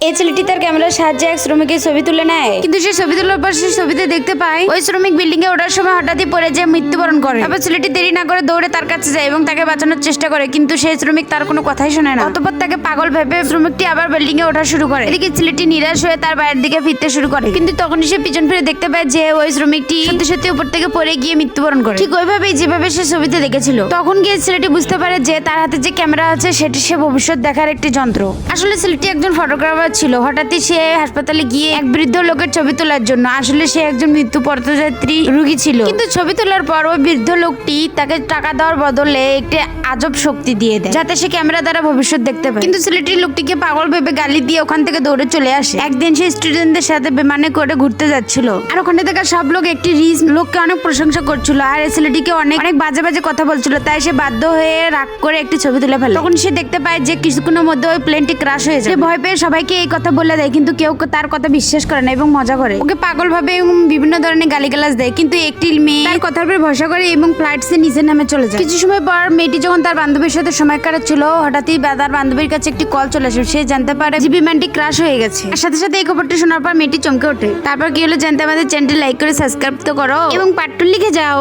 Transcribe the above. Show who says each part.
Speaker 1: এই ছেলেটি তার ক্যামেরার সাহায্যে এক শ্রমিকের ছবি তুলে নেয়, কিন্তু সে ছবি তোলার পর সে ছবিতে দেখতে পায় ওই শ্রমিক বিল্ডিং এ ওঠার সময় হঠাৎই পড়ে যায় মৃত্যুবরণ করে। তারপর ছেলেটি দেরি না করে দৌড়ে তার কাছে যায় এবং তাকে বাঁচানোর চেষ্টা করে, কিন্তু সেই শ্রমিক তার কোনো কথাই শোনে না। অতঃপর তাকে পাগল ভেবে শ্রমিকটি আবার বিল্ডিং এ ওঠা শুরু করে। এদিকে ছেলেটি নিরাশ হয়ে তার বাড়ির দিকে ফিরতে শুরু করে, কিন্তু তখনই সে পিছন ফিরে দেখতে পায় যে ওই শ্রমিকটি সত্যি সত্যি উপর থেকে পড়ে গিয়ে মৃত্যুবরণ করে, ঠিক ওইভাবেই যেভাবে সে ছবিতে দেখেছিল। তখন গিয়ে ছেলেটি বুঝতে পারে যে তার হাতে যে ক্যামেরা আছে সেটি সে ভবিষ্যৎ দেখার একটি যন্ত্র। আসলে ছেলেটি একজন ফটোগ্রাফার ছিল। হঠাৎই সে হাসপাতালে গিয়ে এক বৃদ্ধ লোকের ছবি তোলার জন্য, আসলে সে একজন মৃত্যু পথযাত্রী রোগী ছিল, কিন্তু ছবি তোলার পর ওই বৃদ্ধ লোকটি তাকে টাকা দেওয়ার বদলে একটি আজব শক্তি দিয়ে দেয় যাতে সে ক্যামেরা দ্বারা ভবিষ্যৎ দেখতে পায়। কিন্তু ছেলেটি লোকটিকে পাগল ভেবে গালি দিয়ে ওখান থেকে দৌড়ে চলে আসে। একদিন সে স্টুডেন্টদের সাথে বিমানে করে ঘুরতে যাচ্ছিল, আর ওখানে থাকা সব লোক একটি রিচ লোককে অনেক প্রশংসা করছিল আর এই ছেলেটিকে অনেক অনেক বাজে বাজে কথা বলছিল। তাই সে বাধ্য হয়ে রাগ করে একটি ছবি তুলে ফেলে। তখন সে দেখতে পায় যে কিছুক্ষণের মধ্যে ওই প্লেনটি ক্রাশ হয়ে যায়। সে ভয় পেয়ে সবাইকে এই কথা বলে দেয়, কিন্তু কেউ তার কথা বিশ্বাস করে না এবং মজা করে, ওকে পাগল ভাবে এবং বিভিন্ন ধরনের গালিগালাজ দেয়। কিন্তু একটি মেয়ে তার কথার উপর ভরসা করে এবং ফ্লাইট সে নিচে নামে চলে যায়। কিছু সময় পর মেয়েটি যখন তার বান্ধবীর সাথে সময় কাটাচ্ছিল, হঠাৎই তার বান্ধবীর কাছে একটি কল চলে আসে। সে জানতে পারে যে বিমানটি ক্রাশ হয়ে গেছে। আর সাথে সাথে এই খবরটি শোনার পর মেয়েটি চমকে ওঠে। তারপর কি হলো জানতে আমাদের চ্যানেলটি লাইক করে সাবস্ক্রাইব তো করো এবং পার্ট 2 লিখে যাও।